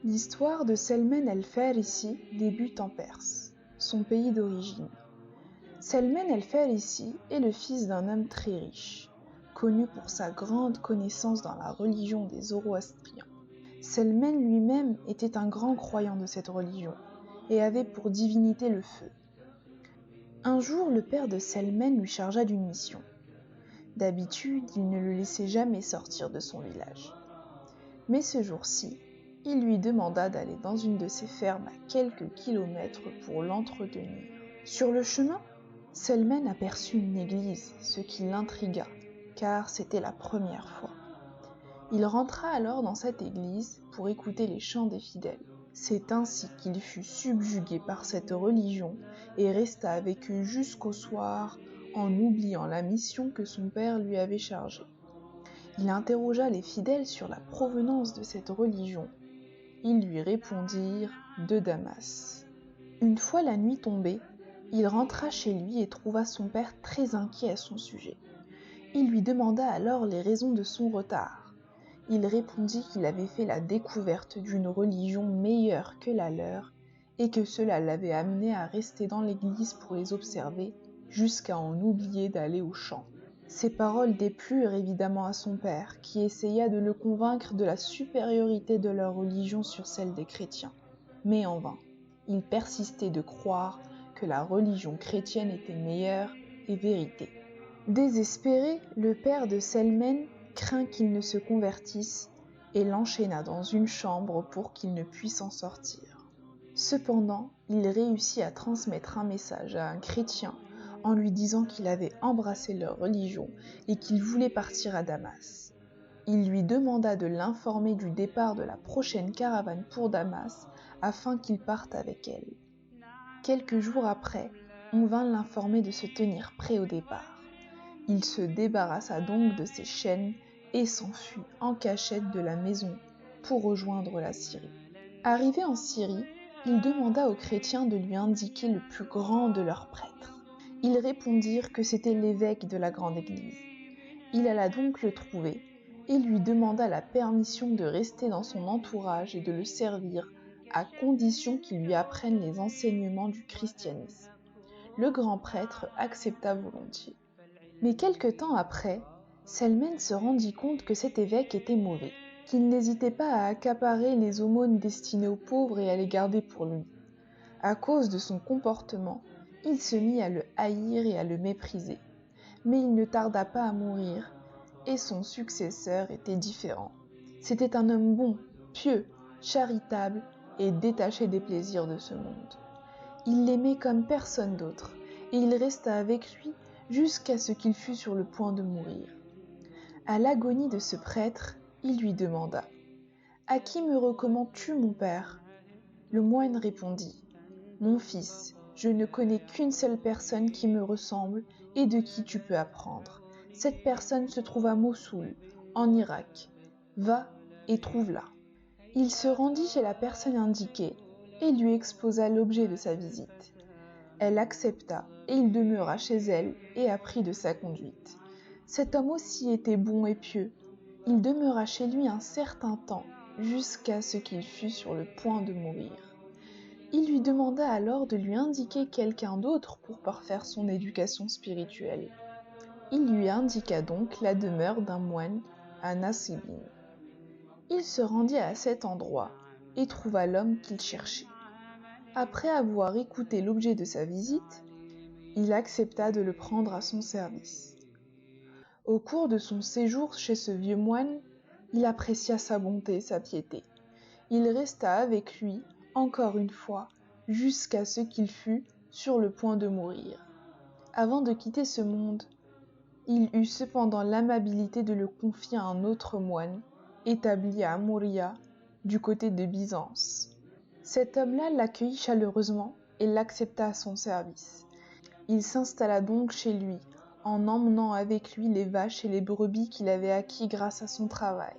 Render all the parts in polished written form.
L'histoire de Selmen el-Farisi débute en Perse, son pays d'origine. Selmen el-Farisi est le fils d'un homme très riche, connu pour sa grande connaissance dans la religion des Zoroastriens. Selmen lui-même était un grand croyant de cette religion et avait pour divinité le feu. Un jour, le père de Selmen lui chargea d'une mission. D'habitude, il ne le laissait jamais sortir de son village. Mais ce jour-ci, il lui demanda d'aller dans une de ses fermes à quelques kilomètres pour l'entretenir. Sur le chemin, Selmen aperçut une église, ce qui l'intrigua, car c'était la première fois. Il rentra alors dans cette église pour écouter les chants des fidèles. C'est ainsi qu'il fut subjugué par cette religion et resta avec eux jusqu'au soir en oubliant la mission que son père lui avait chargée. Il interrogea les fidèles sur la provenance de cette religion. Ils lui répondirent de Damas. Une fois la nuit tombée, il rentra chez lui et trouva son père très inquiet à son sujet. Il lui demanda alors les raisons de son retard. Il répondit qu'il avait fait la découverte d'une religion meilleure que la leur et que cela l'avait amené à rester dans l'église pour les observer jusqu'à en oublier d'aller au champ. Ces paroles déplurent évidemment à son père, qui essaya de le convaincre de la supériorité de leur religion sur celle des chrétiens. Mais en vain, il persistait de croire que la religion chrétienne était meilleure et vérité. Désespéré, le père de Selmen craint qu'il ne se convertisse et l'enchaîna dans une chambre pour qu'il ne puisse en sortir. Cependant, il réussit à transmettre un message à un chrétien en lui disant qu'il avait embrassé leur religion et qu'il voulait partir à Damas. Il lui demanda de l'informer du départ de la prochaine caravane pour Damas afin qu'il parte avec elle. Quelques jours après, on vint l'informer de se tenir prêt au départ. Il se débarrassa donc de ses chaînes et s'enfuit en cachette de la maison pour rejoindre la Syrie. Arrivé en Syrie, il demanda aux chrétiens de lui indiquer le plus grand de leurs prêtres. Ils répondirent que c'était l'évêque de la grande église. Il alla donc le trouver et lui demanda la permission de rester dans son entourage et de le servir à condition qu'il lui apprenne les enseignements du christianisme. Le grand prêtre accepta volontiers. Mais quelque temps après, Selmen se rendit compte que cet évêque était mauvais, qu'il n'hésitait pas à accaparer les aumônes destinées aux pauvres et à les garder pour lui. À cause de son comportement, il se mit à le haïr et à le mépriser. Mais il ne tarda pas à mourir, et son successeur était différent. C'était un homme bon, pieux, charitable et détaché des plaisirs de ce monde. Il l'aimait comme personne d'autre, et il resta avec lui jusqu'à ce qu'il fût sur le point de mourir. À l'agonie de ce prêtre, il lui demanda « À qui me recommandes-tu, mon père ?» Le moine répondit « Mon fils, je ne connais qu'une seule personne qui me ressemble et de qui tu peux apprendre. Cette personne se trouve à Mossoul, en Irak. Va et trouve-la. » Il se rendit chez la personne indiquée et lui exposa l'objet de sa visite. Elle accepta et il demeura chez elle et apprit de sa conduite. Cet homme aussi était bon et pieux. Il demeura chez lui un certain temps jusqu'à ce qu'il fût sur le point de mourir. Il lui demanda alors de lui indiquer quelqu'un d'autre pour parfaire son éducation spirituelle. Il lui indiqua donc la demeure d'un moine à Nasibin. Il se rendit à cet endroit et trouva l'homme qu'il cherchait. Après avoir écouté l'objet de sa visite, il accepta de le prendre à son service. Au cours de son séjour chez ce vieux moine, il apprécia sa bonté et sa piété. Il resta avec lui, encore une fois, jusqu'à ce qu'il fût sur le point de mourir. Avant de quitter ce monde, il eut cependant l'amabilité de le confier à un autre moine, établi à Amouria, du côté de Byzance. Cet homme-là l'accueillit chaleureusement et l'accepta à son service. Il s'installa donc chez lui, en emmenant avec lui les vaches et les brebis qu'il avait acquis grâce à son travail.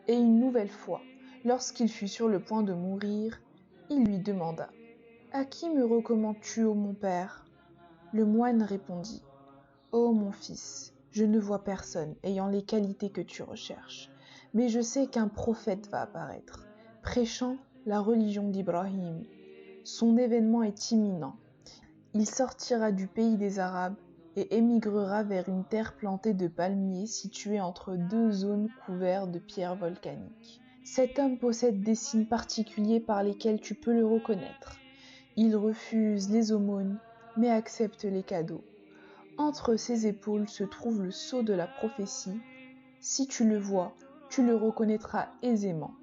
Et une nouvelle fois, lorsqu'il fut sur le point de mourir, il lui demanda « À qui me recommandes-tu, ô mon père ?» Le moine répondit « Ô mon fils, je ne vois personne ayant les qualités que tu recherches, mais je sais qu'un prophète va apparaître. prêchant la religion d'Ibrahim. Son événement est imminent. Il sortira du pays des Arabes et émigrera vers une terre plantée de palmiers située entre deux zones couvertes de pierres volcaniques. Cet homme possède des signes particuliers par lesquels tu peux le reconnaître. Il refuse les aumônes, mais accepte les cadeaux. Entre ses épaules se trouve le sceau de la prophétie. Si tu le vois, tu le reconnaîtras aisément.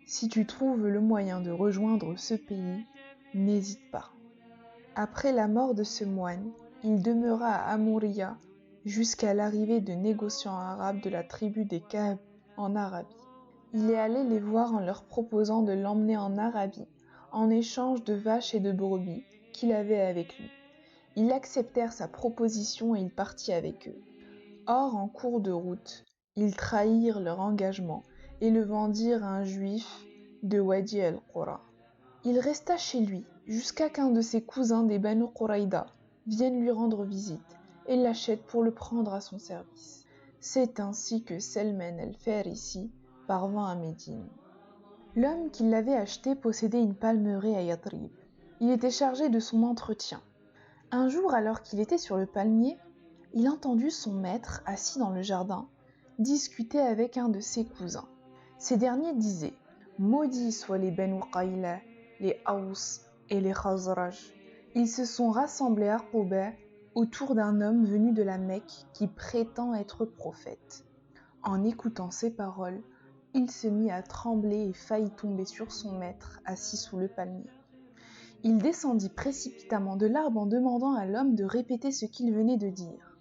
Si tu trouves le moyen de rejoindre ce pays, n'hésite pas. Après la mort de ce moine, il demeura à Amouriya jusqu'à l'arrivée de négociants arabes de la tribu des Kahb en Arabie. Il est allé les voir en leur proposant de l'emmener en Arabie en échange de vaches et de brebis qu'il avait avec lui. Ils acceptèrent sa proposition et il partit avec eux. Or, en cours de route, ils trahirent leur engagement et le vendirent à un juif de Wadi al-Qura. Il resta chez lui jusqu'à qu'un de ses cousins des Banu Quraïda vienne lui rendre visite et l'achète pour le prendre à son service. C'est ainsi que Salman el-Farisi parvint à Médine. L'homme qui l'avait acheté possédait une palmeraie à Yathrib. Il était chargé de son entretien. Un jour, alors qu'il était sur le palmier, il entendit son maître, assis dans le jardin, discuter avec un de ses cousins. Ces derniers disaient « Maudits soient les Banu Qayla, les Aws et les Khazraj. » Ils se sont rassemblés à Quba autour d'un homme venu de la Mecque qui prétend être prophète. En écoutant ces paroles, il se mit à trembler et faillit tomber sur son maître assis sous le palmier. Il descendit précipitamment de l'arbre en demandant à l'homme de répéter ce qu'il venait de dire.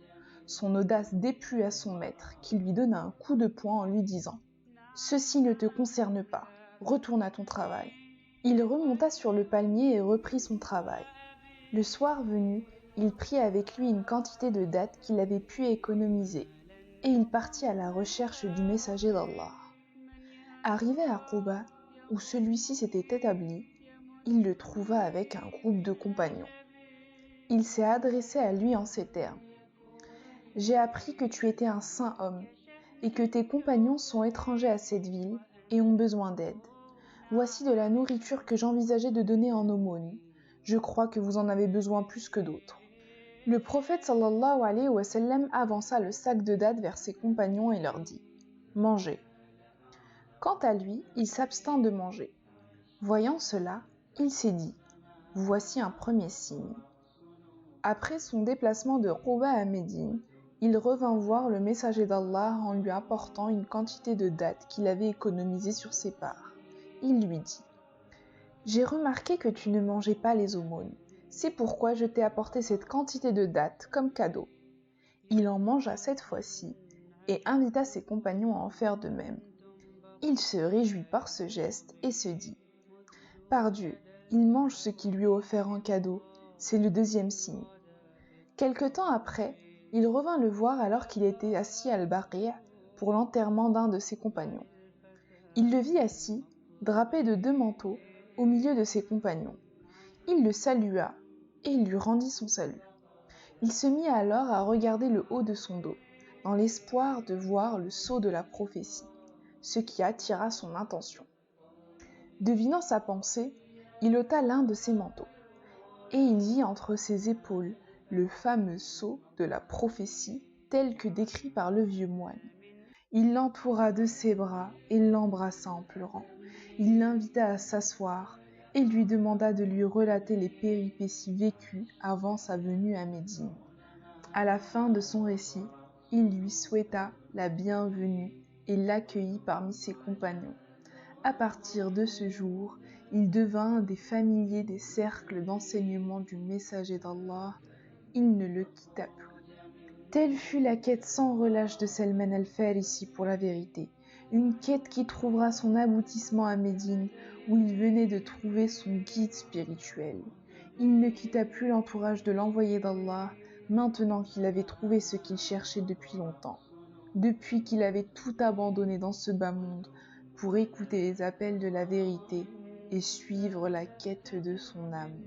Son audace déplut à son maître, qui lui donna un coup de poing en lui disant « Ceci ne te concerne pas, retourne à ton travail. » Il remonta sur le palmier et reprit son travail. Le soir venu, il prit avec lui une quantité de dattes qu'il avait pu économiser, et il partit à la recherche du messager d'Allah. Arrivé à Quba, où celui-ci s'était établi, il le trouva avec un groupe de compagnons. Il s'est adressé à lui en ces termes. « J'ai appris que tu étais un saint homme, et que tes compagnons sont étrangers à cette ville et ont besoin d'aide. Voici de la nourriture que j'envisageais de donner en aumône. Je crois que vous en avez besoin plus que d'autres. » Le prophète sallallahu alayhi wa sallam avança le sac de dattes vers ses compagnons et leur dit « Mangez. » Quant à lui, il s'abstint de manger. Voyant cela, il s'est dit « Voici un premier signe. » Après son déplacement de Quba à Médine, il revint voir le messager d'Allah en lui apportant une quantité de dattes qu'il avait économisées sur ses parts. Il lui dit « J'ai remarqué que tu ne mangeais pas les aumônes. C'est pourquoi je t'ai apporté cette quantité de dattes comme cadeau. » Il en mangea cette fois-ci et invita ses compagnons à en faire de même. Il se réjouit par ce geste et se dit « Par Dieu, il mange ce qui lui est offert en cadeau, c'est le deuxième signe. » Quelque temps après, il revint le voir alors qu'il était assis à Al-Baqi' pour l'enterrement d'un de ses compagnons. Il le vit assis, drapé de 2 manteaux, au milieu de ses compagnons. Il le salua et il lui rendit son salut. Il se mit alors à regarder le haut de son dos, dans l'espoir de voir le sceau de la prophétie, ce qui attira son attention. Devinant sa pensée, il ôta l'un de ses manteaux, et il vit entre ses épaules le fameux sceau de la prophétie tel que décrit par le vieux moine. Il l'entoura de ses bras et l'embrassa en pleurant. Il l'invita à s'asseoir et lui demanda de lui relater les péripéties vécues avant sa venue à Médine. À la fin de son récit, il lui souhaita la bienvenue et l'accueillit parmi ses compagnons. À partir de ce jour, il devint un des familiers des cercles d'enseignement du messager d'Allah. Il ne le quitta plus. Telle fut la quête sans relâche de Salman el-Farisi pour la vérité, une quête qui trouvera son aboutissement à Médine, où il venait de trouver son guide spirituel. Il ne quitta plus l'entourage de l'envoyé d'Allah, maintenant qu'il avait trouvé ce qu'il cherchait depuis longtemps, depuis qu'il avait tout abandonné dans ce bas monde pour écouter les appels de la vérité et suivre la quête de son âme.